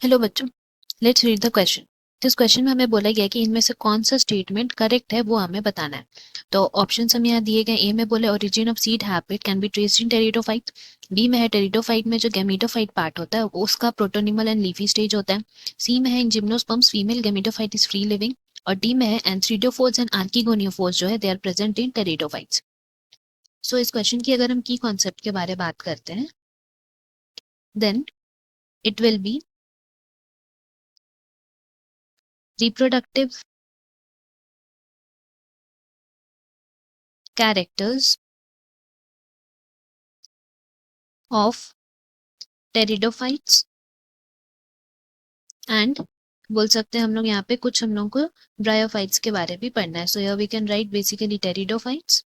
Hello बच्चों, let's read the question. इस question में हमें बोला गया कि इनमें से कौन सा स्टेटमेंट करेक्ट है वो हमें बताना है। तो ऑप्शंस हमें यहाँ दिए गए। ए में बोले origin of seed habit can be traced in pteridophyte. B में है टेरिडोफाइट में जो गैमीटोफाइट पार्ट होता है वो उसका प्रोटोनिमल एंड लीफी स्टेज होता है। सी में है in gymnosperms female gametophyte is free living. और डी में है एंथ्रीडियोफोर्स एंड आर्किगोनियोफोर्स जो है they are present in pteridophytes. So इस क्वेश्चन की अगर हम की कॉन्सेप्ट के बारे में बात करते हैं then it will be reproductive characters of pteridophytes and बोल सकते हैं हम लोग यहाँ पे कुछ हम लोग को ब्रायोफाइट्स के बारे में भी पढ़ना है। So here we can write basically pteridophytes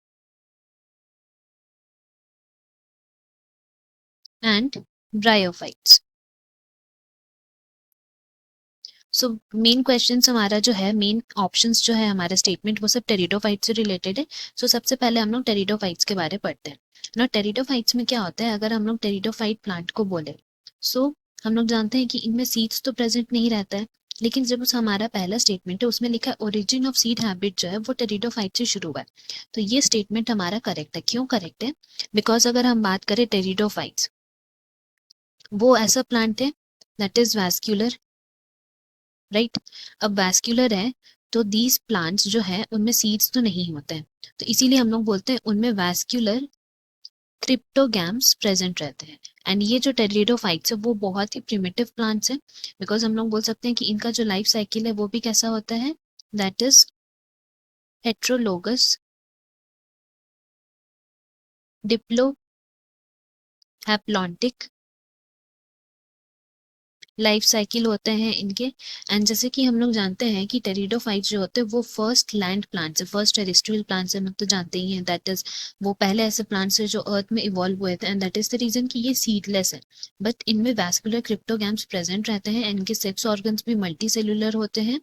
and bryophytes. So main questions हमारा जो है, मेन ऑप्शंस जो है हमारे स्टेटमेंट वो सब टेरिडोफाइट से रिलेटेड है। सो सबसे पहले हम लोग टेरिडोफाइट्स के बारे में पढ़ते हैं ना। टेरिडोफाइट्स में क्या होता है, अगर हम लोग टेरिडोफाइट प्लांट को बोले सो हम लोग जानते हैं कि इनमें सीड्स तो प्रेजेंट नहीं रहता है, लेकिन जब उस हमारा पहला स्टेटमेंट है उसमें लिखा है ओरिजिन ऑफ सीड हैबिट जो है वो टेरिडोफाइट से शुरू हुआ है। तो ये स्टेटमेंट हमारा करेक्ट है। क्यों करेक्ट है? बिकॉज अगर हम बात करें टेरिडोफाइट्स, वो ऐसा प्लांट है दैट इज वैस्क्यूलर, राइट। अब वैस्क्यूलर है तो दीज प्लांट्स जो है उनमें सीड्स तो नहीं होते हैं, तो इसीलिए हम लोग बोलते हैं उनमें वैस्क्यूलर क्रिप्टोगैम्स प्रेजेंट रहते हैं। एंड ये जो टेरिडोफाइट्स है वो बहुत ही प्रिमिटिव प्लांट्स हैं, बिकॉज हम लोग बोल सकते हैं कि इनका जो लाइफ साइकिल है वो भी कैसा होता है, that is heterologous Diplo haplontic life cycle होते हैं इनके। एंड जैसे कि हम लोग जानते हैं कि टेरिडोफाइट्स जो होते हैं वो फर्स्ट लैंड प्लांट्स है, फर्स्ट टेरेस्ट्रियल प्लांट्स है, हम लोग तो जानते ही हैं। दैट इज वो पहले ऐसे प्लांट्स है जो अर्थ में इवॉल्व हुए थे and that is the reason कि ये सीडलेस है। बट इनमें वैस्कुलर क्रिप्टोगैम्स प्रेजेंट रहते हैं, इनके सेक्स ऑर्गन्स भी मल्टी सेलुलर होते हैं।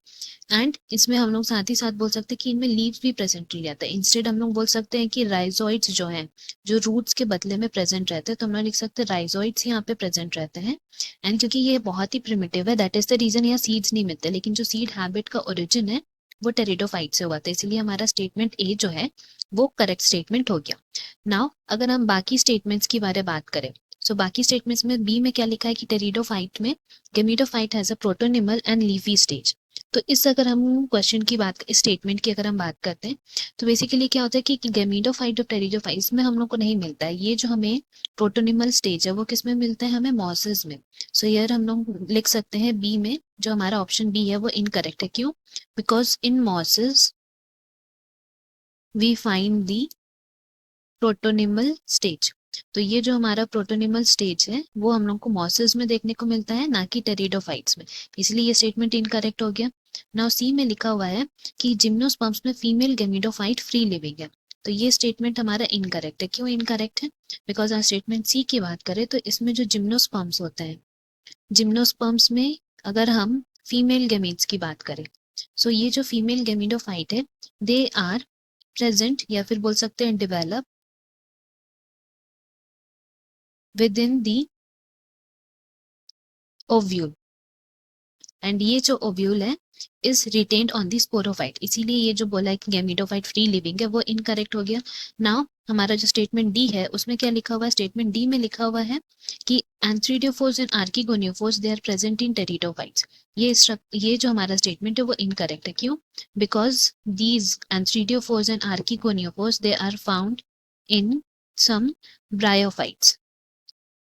एंड इसमें हम लोग साथ ही साथ बोल सकते हैं कि इनमें लीव्स भी प्रेजेंट नहीं रहता है। इंस्टेड हम लोग बोल सकते हैं कि राइजोइड्स जो हैं जो रूट्स के बदले में प्रेजेंट रहते हैं, तो हम लोग लिख सकते हैं राइजोइड्स यहाँ पे प्रेजेंट रहते हैं। एंड क्योंकि ये बहुत ही प्रिमिटिव है दैट इज द रीजन यहाँ सीड्स नहीं मिलते, लेकिन जो सीड हैबिट का ओरिजिन है वो टेरिडोफाइट से हुआ था, इसलिए हमारा स्टेटमेंट ए जो है वो करेक्ट स्टेटमेंट हो गया। नाउ अगर हम बाकी स्टेटमेंट्स की बारे बात करें, सो बाकी स्टेटमेंट्स में बी में क्या लिखा है कि टेरिडोफाइट में gametophyte has a protonemal and leafy stage. तो इस अगर हम क्वेश्चन की बात, इस स्टेटमेंट की अगर हम बात करते हैं तो बेसिकली क्या होता है कि गेमिडोफाइट और टेरिडोफाइट इसमें हम लोग को नहीं मिलता है। ये जो हमें प्रोटोनिमल स्टेज है वो किस में मिलता है, हमें मॉसेस में। सो यार हम लोग लिख सकते हैं बी में, जो हमारा ऑप्शन बी है वो इनकरेक्ट है। क्यों? Because in mosses we find the protonemal stage. तो ये जो हमारा प्रोटोनिमल स्टेज है वो हम लोग को मॉसेस में देखने को मिलता है, ना कि टेरिडोफाइट्स में, इसलिए ये स्टेटमेंट इनकरेक्ट हो गया। नाउ सी में लिखा हुआ है कि जिम्नोस्पर्म्स में फीमेल गेमिडोफाइट फ्री लिविंग है, तो ये स्टेटमेंट हमारा इनकरेक्ट है। क्यों इनकरेक्ट है? बिकॉज आप स्टेटमेंट सी की बात करें तो इसमें जो जिम्नोस्पर्म्स होते हैं, जिम्नोस्पर्म्स में अगर हम फीमेल गैमीट्स की बात करें, सो ये जो फीमेल गैमिडोफाइट है दे आर प्रेजेंट या फिर बोल सकते हैं develop with in the ovule. And ये जो ओव्यूल है is retained on the sporophyte, इसीलिए ये जो बोला है कि गैमिडोफाइट फ्री लिविंग है वो इनकरेक्ट हो गया। नाउ हमारा जो स्टेटमेंट डी है उसमें क्या लिखा हुआ है, स्टेटमेंट डी में लिखा हुआ है कि antheridiophores and archegoniophores they are present in pteridophytes. ये जो हमारा स्टेटमेंट है वो इनकरेक्ट है। क्यों? Because these antheridiophores and archegoniophores they are found in some bryophytes,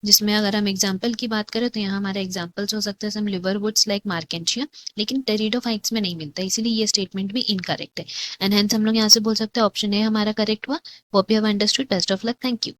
जिसमें अगर हम एग्जाम्पल की बात करें तो यहाँ हमारे एग्जाम्पल्स हो सकते हैं सम लिवरवुड्स लाइक मार्केंशिया, लेकिन टेरिडोफाइट्स में नहीं मिलता, इसीलिए ये स्टेटमेंट भी इनकरेक्ट है। एंड हेंस हम लोग यहाँ से बोल सकते हैं ऑप्शन ए हमारा करेक्ट हुआ। Hope you have understood. Best of luck. Thank you.